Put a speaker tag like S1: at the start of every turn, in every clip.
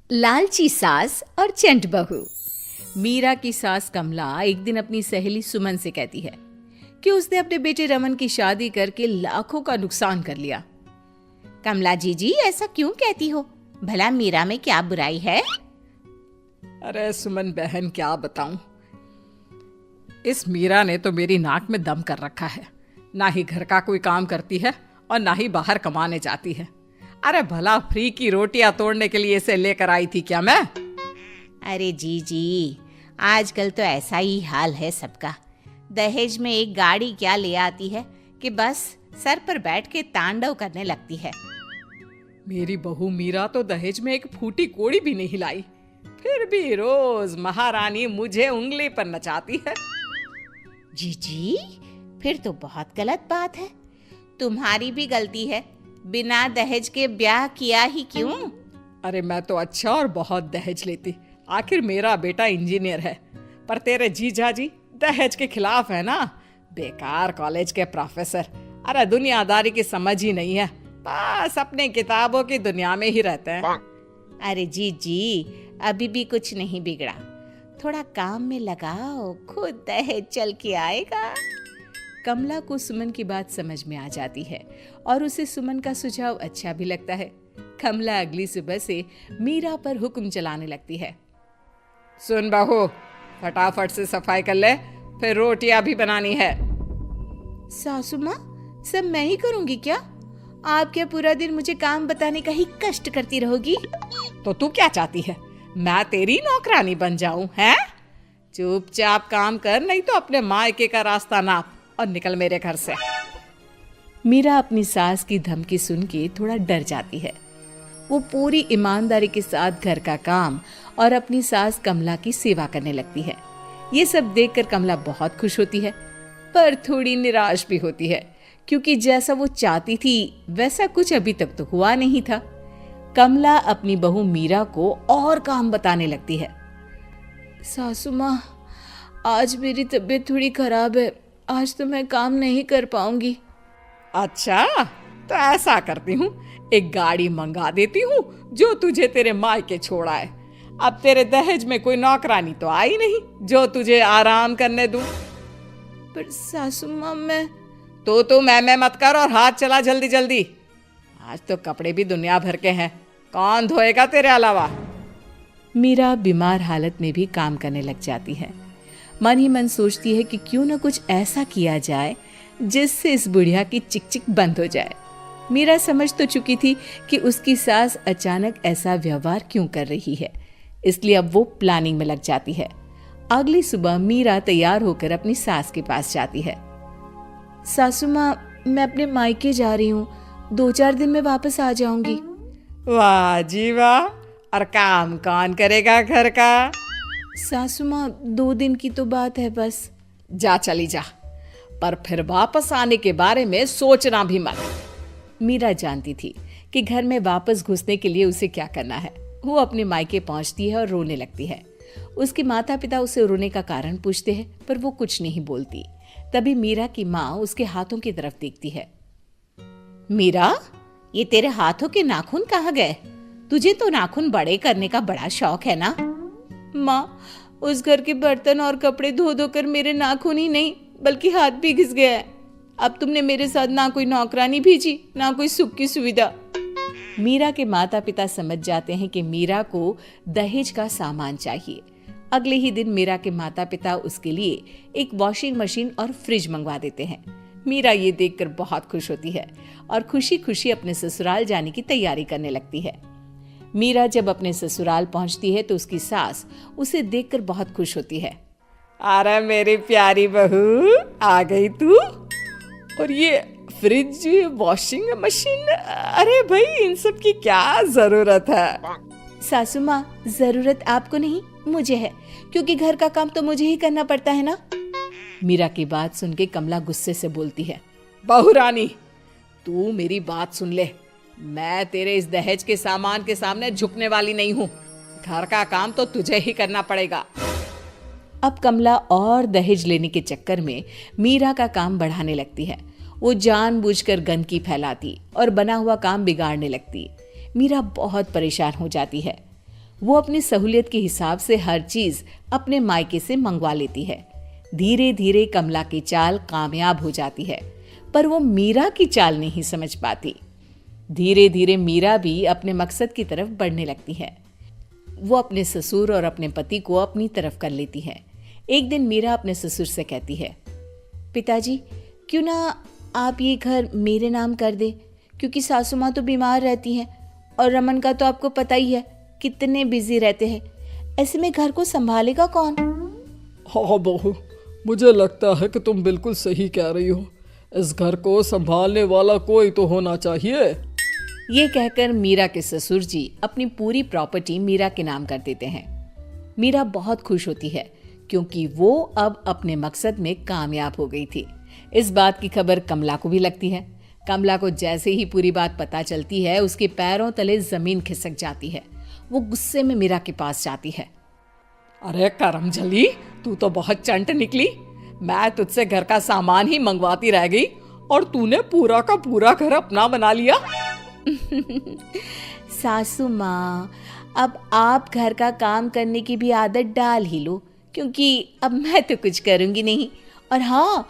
S1: लालची सास और चंट बहू। मीरा की सास कमला एक दिन अपनी सहेली सुमन से कहती है कि उसने अपने बेटे रमन की शादी करके लाखों का नुकसान कर लिया। कमला जी ऐसा क्यों कहती हो? भला मीरा में क्या बुराई है?
S2: अरे सुमन बहन, क्या बताऊं, इस मीरा ने तो मेरी नाक में दम कर रखा है। ना ही घर का कोई काम करती है और ना ही बाहर कमाने जाती है। अरे भला फ्री की रोटियां तोड़ने के लिए इसे लेकर आई थी क्या मैं?
S1: अरे जी आजकल तो ऐसा ही हाल है सबका। दहेज में एक गाड़ी क्या ले आती है कि बस सर पर बैठ के तांडव करने लगती है।
S2: मेरी बहू मीरा तो दहेज में एक फूटी कोड़ी भी नहीं लाई, फिर भी रोज महारानी मुझे उंगली पर नचाती है।
S1: जी फिर तो बहुत गलत बात है। तुम्हारी भी गलती है, बिना दहेज के ब्याह किया ही क्यों?
S2: अरे मैं तो अच्छा और बहुत दहेज लेती, आखिर मेरा बेटा इंजीनियर है। पर तेरे जीजा जी दहेज के खिलाफ है ना। बेकार कॉलेज के प्रोफेसर, अरे दुनियादारी की समझ ही नहीं है, बस अपने किताबों की दुनिया में ही रहते हैं।
S1: अरे जी अभी भी कुछ नहीं बिगड़ा, थोड़ा काम में लगाओ, खुद दहेज चल के आएगा। कमला को सुमन की बात समझ में आ जाती है और उसे सुमन का सुझाव अच्छा भी लगता है। कमला अगली सुबह से मीरा पर हुक्म चलाने लगती है।
S2: सुन बहू, फटाफट से सफाई कर ले, फिर रोटियां भी बनानी है।
S1: सासू माँ, सब मैं ही करूंगी क्या? आप क्या पूरा दिन मुझे काम बताने का ही कष्ट करती रहोगी?
S2: तो तू क्या चाहती है, मैं तेरी नौकरानी बन जाऊं? हैं? चुपचाप काम कर, नहीं तो अपने मायके का रास्ता नाप और निकल मेरे घर से।
S1: मीरा अपनी सास की धमकी सुन के थोड़ा डर जाती है। वो पूरी ईमानदारी के साथ घर का काम और अपनी सास कमला की सेवा करने लगती है। ये सब देखकर कमला बहुत खुश होती है, पर थोड़ी निराश भी होती है, क्योंकि जैसा वो चाहती थी वैसा कुछ अभी तक तो हुआ नहीं था। कमला अपनी बहू मीरा को और काम बताने लगती है। सासू माँ, आज मेरी तबीयत थोड़ी खराब है, आज तो मैं काम नहीं कर पाऊंगी।
S2: अच्छा, तो ऐसा करती हूँ, एक गाड़ी मंगा देती हूँ जो तुझे तेरे मायके छोड़ा है। अब तेरे दहेज में कोई नौकरानी तो आई नहीं जो तुझे आराम करने दूं।
S1: पर सासू माँ, मैं
S2: तो मैं मत कर और हाथ चला जल्दी जल्दी। आज तो कपड़े भी दुनिया भर के हैं, कौन धोएगा तेरे अलावा?
S1: मीरा बीमार हालत में भी काम करने लग जाती है। मन ही मन सोचती है कि क्यों न कुछ ऐसा किया जाए जिससे इस बुढ़िया की चिक बंद हो जाए। मीरा समझ तो चुकी थी कि उसकी सास अचानक ऐसा व्यवहार क्यों कर रही है, इसलिए अब वो प्लानिंग में लग जाती है। अगली सुबह मीरा तैयार होकर अपनी सास के पास जाती है। सासू माँ, मैं अपने मायके जा रही हूँ, 2-4 दिन में वापस आ जाऊंगी।
S2: वाह जी वाह, और काम कौन करेगा घर का?
S1: सासू माँ, 2 दिन की तो बात है बस।
S2: जा चली जा, पर फिर वापस आने के बारे में सोचना भी मत।
S1: मीरा जानती थी कि घर में वापस घुसने के लिए उसे क्या करना है। वो अपने मायके पहुंचती है और रोने लगती है। उसके माता पिता उसे रोने का कारण पूछते हैं, पर वो कुछ नहीं बोलती। तभी मीरा की माँ उसके हाथों की तरफ देखती है। मीरा, ये तेरे हाथों के नाखून कहाँ गए? तुझे तो नाखून बड़े करने का बड़ा शौक है ना? माँ, उस घर के बर्तन और कपड़े धो धो कर मेरे नाखून ही नहीं बल्कि हाथ भी घिस गया है। अब तुमने मेरे साथ ना कोई नौकरानी भेजी, ना कोई सुख की सुविधा। मीरा के माता पिता समझ जाते हैं कि मीरा को दहेज का सामान चाहिए। अगले ही दिन मीरा के माता पिता उसके लिए एक वॉशिंग मशीन और फ्रिज मंगवा देते हैं। मीरा ये देखकर बहुत खुश होती है और खुशी खुशी अपने ससुराल जाने की तैयारी करने लगती है। मीरा जब अपने ससुराल पहुंचती है तो उसकी सास उसे देखकर बहुत खुश होती है।
S2: अरे मेरी प्यारी बहू, आ गई तू? और ये फ्रिज, वॉशिंग मशीन, अरे भाई इन सब की क्या जरूरत है?
S1: सासू माँ, जरूरत आपको नहीं मुझे है, क्योंकि घर का काम तो मुझे ही करना पड़ता है ना। मीरा की बात सुन के कमला गुस्से से बोलती है।
S2: बहू रानी, तू मेरी बात सुन ले, मैं तेरे इस दहेज के सामान के सामने झुकने वाली नहीं हूँ। घर का काम तो तुझे ही करना पड़ेगा।
S1: अब कमला और दहेज लेने के चक्कर में मीरा का काम बढ़ाने लगती है। वो जानबूझकर गंदगी फैलाती और बना हुआ काम बिगाड़ने लगती। मीरा बहुत परेशान हो जाती है। वो अपनी सहूलियत के हिसाब से हर चीज अपने मायके से मंगवा लेती है। धीरे धीरे कमला की चाल कामयाब हो जाती है, पर वो मीरा की चाल नहीं समझ पाती। धीरे धीरे मीरा भी अपने मकसद की तरफ बढ़ने लगती है। वो अपने ससुर और अपने पति को अपनी तरफ कर लेती है। एक दिन मीरा अपने ससुर से कहती है, पिताजी क्यों ना आप ये घर मेरे नाम कर दे, क्योंकि सासू माँ तो बीमार रहती हैं और रमन का तो आपको पता ही है कितने बिजी रहते हैं। ऐसे में घर को संभालेगा कौन?
S2: हाँ बहू, मुझे लगता है कि तुम बिल्कुल सही कह रही हो। इस घर को संभालने वाला कोई तो होना चाहिए।
S1: ये कहकर मीरा के ससुर जी अपनी पूरी प्रॉपर्टी मीरा के नाम कर देते हैं। मीरा बहुत खुश होती है क्योंकि वो अब अपने मकसद में कामयाब हो गई थी। इस बात की खबर कमला को भी लगती है। कमला को जैसे ही पूरी बात पता चलती है, उसके पैरों तले जमीन खिसक जाती है। वो गुस्से में मीरा के पास जाती है।
S2: अरे करमजली, तू तो बहुत चंट निकली। मैं तुझसे घर का सामान ही मंगवाती रह गई और तूने पूरा का पूरा घर अपना बना लिया।
S1: सासू माँ, अब आप घर का काम करने की भी आदत डाल ही लो, क्योंकि अब मैं तो कुछ करूंगी नहीं। और हाँ,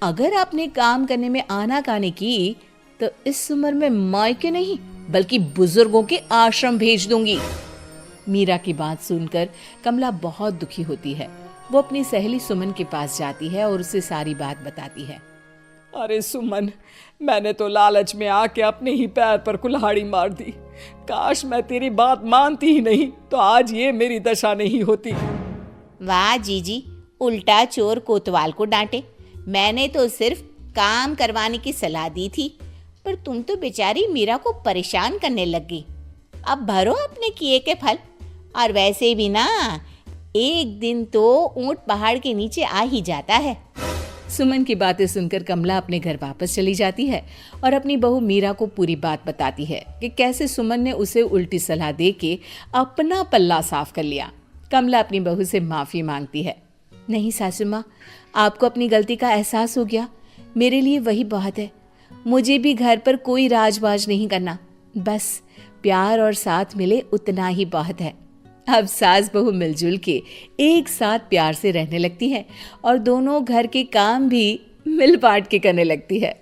S1: अगर आपने काम करने में आनाकानी की तो इस उम्र में मायके नहीं बल्कि बुजुर्गों के आश्रम भेज दूंगी। मीरा की बात सुनकर कमला बहुत दुखी होती है। वो अपनी सहेली सुमन के पास जाती है और उसे सारी बात बताती है।
S2: अरे सुमन, मैंने तो लालच में आके अपने ही पैर पर कुल्हाड़ी मार दी। काश मैं तेरी बात मानती ही नहीं तो आज ये मेरी दशा नहीं होती।
S3: वाह जीजी, उल्टा चोर कोतवाल को डांटे। मैंने तो सिर्फ काम करवाने की सलाह दी थी, पर तुम तो बेचारी मीरा को परेशान करने लग गई। अब भरो अपने किए के फल। और वैसे भी ना, एक दिन तो ऊंट पहाड़ के नीचे आ ही जाता है।
S1: सुमन की बातें सुनकर कमला अपने घर वापस चली जाती है और अपनी बहू मीरा को पूरी बात बताती है कि कैसे सुमन ने उसे उल्टी सलाह देके अपना पल्ला साफ कर लिया। कमला अपनी बहू से माफ़ी मांगती है। नहीं सासू माँ, आपको अपनी गलती का एहसास हो गया, मेरे लिए वही बहुत है। मुझे भी घर पर कोई राजबाज नहीं करना, बस प्यार और साथ मिले उतना ही बहुत है। अब सास बहू मिलजुल के एक साथ प्यार से रहने लगती हैं और दोनों घर के काम भी मिल बांट के करने लगती है।